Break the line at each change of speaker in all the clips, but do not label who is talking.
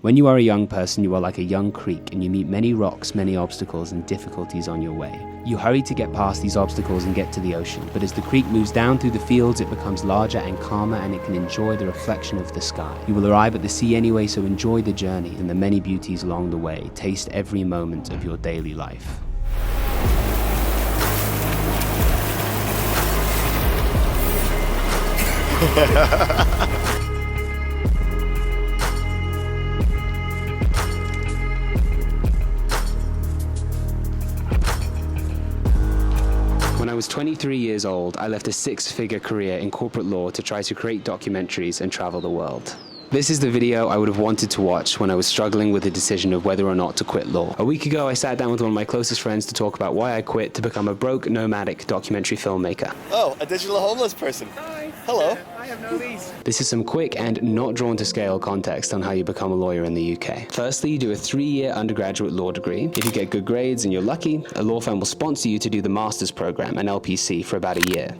When you are a young person, you are like a young creek and you meet many rocks, many obstacles and difficulties on your way. You hurry to get past these obstacles and get to the ocean, but as the creek moves down through the fields, it becomes larger and calmer and it can enjoy the reflection of the sky. You will arrive at the sea anyway, so enjoy the journey and the many beauties along the way. Taste every moment of your daily life. When I was 23 years old, I left a six-figure career in corporate law to try to create documentaries and travel the world. This is the video I would have wanted to watch when I was struggling with the decision of whether or not to quit law. A week ago, I sat down with one of my closest friends to talk about why I quit to become a broke, nomadic documentary filmmaker.
Oh, a digital homeless person.
Hi.
Hello.
I have no lease.
This is some quick and not drawn to scale context on how you become a lawyer in the UK. Firstly, you do a 3-year undergraduate law degree. If you get good grades and you're lucky, a law firm will sponsor you to do the master's program, an LPC, for about a year.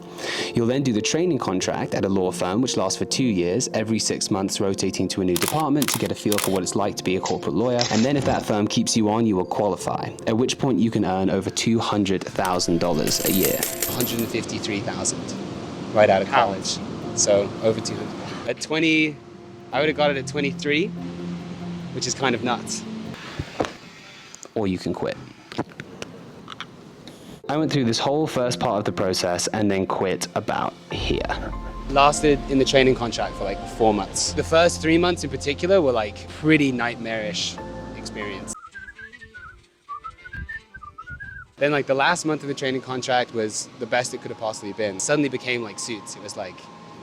You'll then do the training contract at a law firm, which lasts for 2 years, every 6 months rotating to a new department to get a feel for what it's like to be a corporate lawyer. And then if that firm keeps you on, you will qualify, at which point you can earn over $200,000 a year. $153,000 right out of college. So over 200. At 20, I would have got it at 23, which is kind of nuts. Or you can quit. I went through this whole first part of the process and then quit about here. Lasted in the training contract for like 4 months. The first 3 months in particular were like pretty nightmarish experience. Then like the last month of the training contract was the best it could have possibly been. It suddenly became like Suits. It was like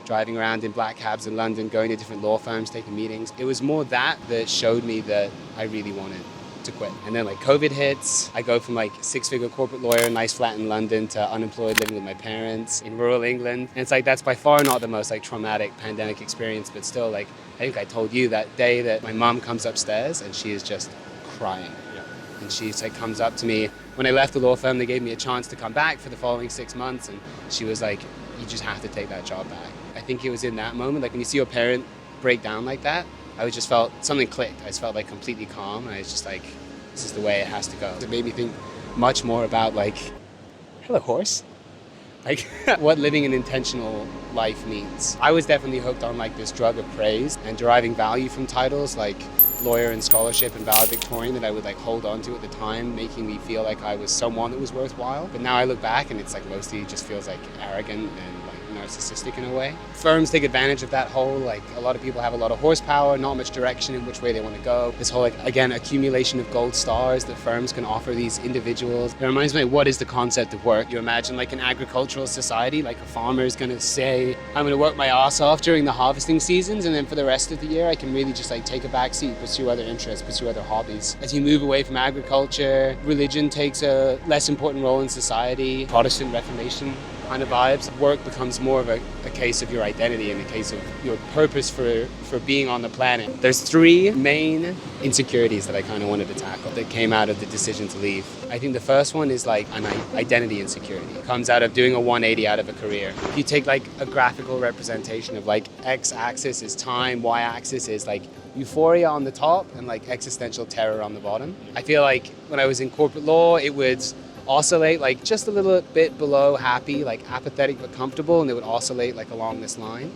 driving around in black cabs in London, going to different law firms, taking meetings. It was more that showed me that I really wanted to quit. And then like COVID hits, I go from like 6-figure corporate lawyer, nice flat in London, to unemployed living with my parents in rural England. And it's like, that's by far not the most like traumatic pandemic experience, but still like, I think I told you that day that my mom comes upstairs and she is just crying. And she like comes up to me. When I left the law firm, they gave me a chance to come back for the following 6 months. And she was like, you just have to take that job back. I think it was in that moment, like when you see your parent break down like that, I just felt something clicked. I just felt like completely calm. And I was just like, this is the way it has to go. It made me think much more about like, hello horse. Like what living an intentional life means. I was definitely hooked on like this drug of praise and deriving value from titles like lawyer and scholarship and valedictorian that I would like hold on to at the time, making me feel like I was someone that was worthwhile. But now I look back and it's like mostly just feels like arrogant and like narcissistic in a way. Firms take advantage of that whole, like a lot of people have a lot of horsepower, not much direction in which way they want to go. This whole like, again, accumulation of gold stars that firms can offer these individuals. It reminds me of what is the concept of work. You imagine like an agricultural society, like a farmer is going to say, I'm going to work my ass off during the harvesting seasons and then for the rest of the year I can really just like take a back seat, pursue other interests, pursue other hobbies. As you move away from agriculture, religion takes a less important role in society, Protestant Reformation kind of vibes. Work becomes more of a case of your identity and a case of your purpose for being on the planet. There's 3 main insecurities that I kind of wanted to tackle that came out of the decision to leave. I think the first one is like an identity insecurity. It comes out of doing a 180 out of a career. If you take like a graphical representation of like x-axis is time, y-axis is like euphoria on the top and like existential terror on the bottom. I feel like when I was in corporate law, it would oscillate like just a little bit below happy, like apathetic but comfortable, and it would oscillate like along this line.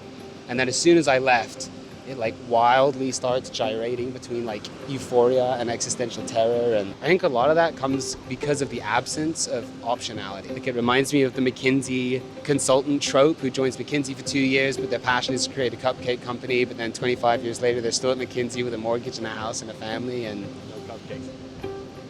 And then as soon as I left, it like wildly starts gyrating between like euphoria and existential terror. And I think a lot of that comes because of the absence of optionality. Like it reminds me of the McKinsey consultant trope who joins McKinsey for 2 years, but their passion is to create a cupcake company. But then 25 years later, they're still at McKinsey with a mortgage and a house and a family and no cupcakes.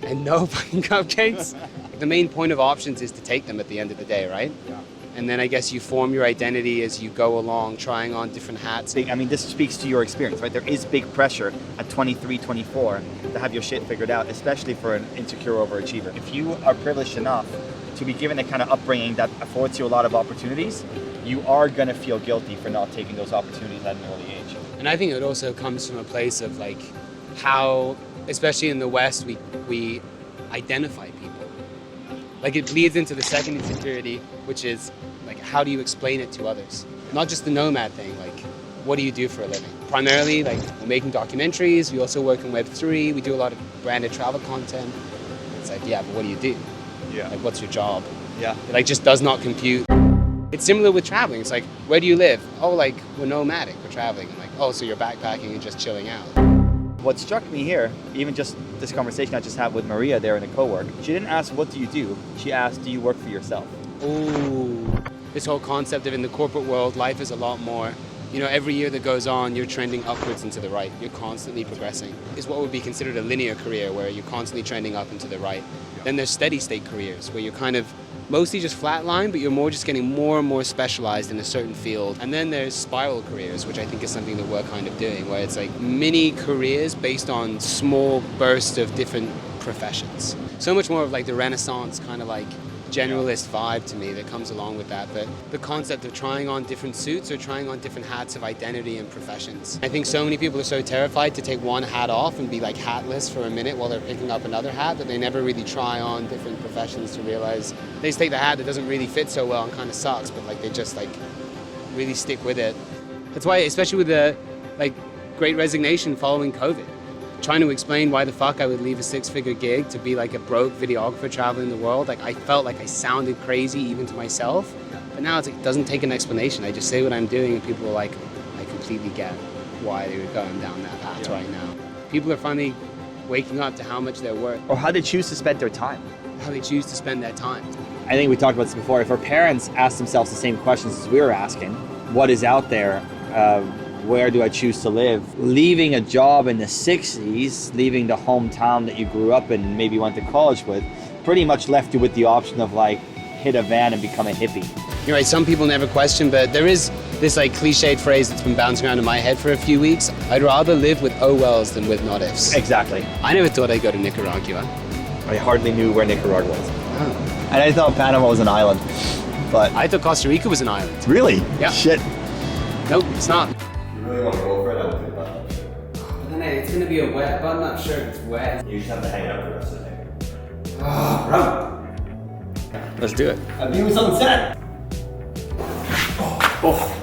And no fucking cupcakes. The main point of options is to take them at the end of the day, right? Yeah. And then I guess you form your identity as you go along, trying on different hats.
I mean, this speaks to your experience, right? There is big pressure at 23, 24 to have your shit figured out, especially for an insecure overachiever. If you are privileged enough to be given the kind of upbringing that affords you a lot of opportunities, you are going to feel guilty for not taking those opportunities at an early age.
And I think it also comes from a place of like how, especially in the West, we identify people. Like it bleeds into the second insecurity, which is like, how do you explain it to others? Not just the nomad thing, like what do you do for a living? Primarily, like, we're making documentaries. We also work in Web3. We do a lot of branded travel content. It's like, yeah, but what do you do?
Yeah.
Like, what's your job?
Yeah.
It like just does not compute. It's similar with traveling. It's like, where do you live? Oh, like, we're nomadic. We're traveling. I'm like, oh, so you're backpacking and just chilling out.
What struck me here, even just this conversation I just had with Maria there in the co-work, she didn't ask, what do you do? She asked, do you work for yourself?
Ooh, this whole concept of in the corporate world, life is a lot more, you know, every year that goes on, you're trending upwards and to the right. You're constantly progressing. It's what would be considered a linear career where you're constantly trending up and to the right. Then there's steady state careers where you're kind of mostly just flatline, but you're more just getting more and more specialized in a certain field. And then there's spiral careers, which I think is something that we're kind of doing, where it's like mini careers based on small bursts of different professions. So much more of like the Renaissance kind of like generalist vibe to me that comes along with that, but the concept of trying on different suits or trying on different hats of identity and professions. I think so many people are so terrified to take one hat off and be like hatless for a minute while they're picking up another hat that they never really try on different professions to realize they just take the hat that doesn't really fit so well and kind of sucks, but like they just like really stick with it. That's why, especially with the like Great Resignation following COVID, trying to explain why the fuck I would leave a 6-figure gig to be like a broke videographer traveling the world. Like I felt like I sounded crazy even to myself. But now it's like, it doesn't take an explanation. I just say what I'm doing and people are like, I completely get why they were going down that path right now. People are finally waking up to how much they're worth.
Or how they choose to spend their time.
How they choose to spend their time.
I think we talked about this before. If our parents asked themselves the same questions as we were asking, what is out there? Where do I choose to live? Leaving a job in the 60s, leaving the hometown that you grew up in, maybe went to college with, pretty much left you with the option of like hit a van and become a hippie.
You're right, some people never question, but there is this like cliched phrase that's been bouncing around in my head for a few weeks. I'd rather live with oh wells than with not ifs.
Exactly.
I never thought I'd go to Nicaragua.
I hardly knew where Nicaragua was.
Oh.
And I thought Panama was an island, but...
I thought Costa Rica was an island.
Really?
Yeah.
Shit.
Nope, it's not.
You really want to go for it? I don't think about that.
But then it's going to be a wet, but I'm not sure if it's wet.
You just have to hang out for the rest of the day.
Oh, bro. Let's do it.
A view sunset.
Oh.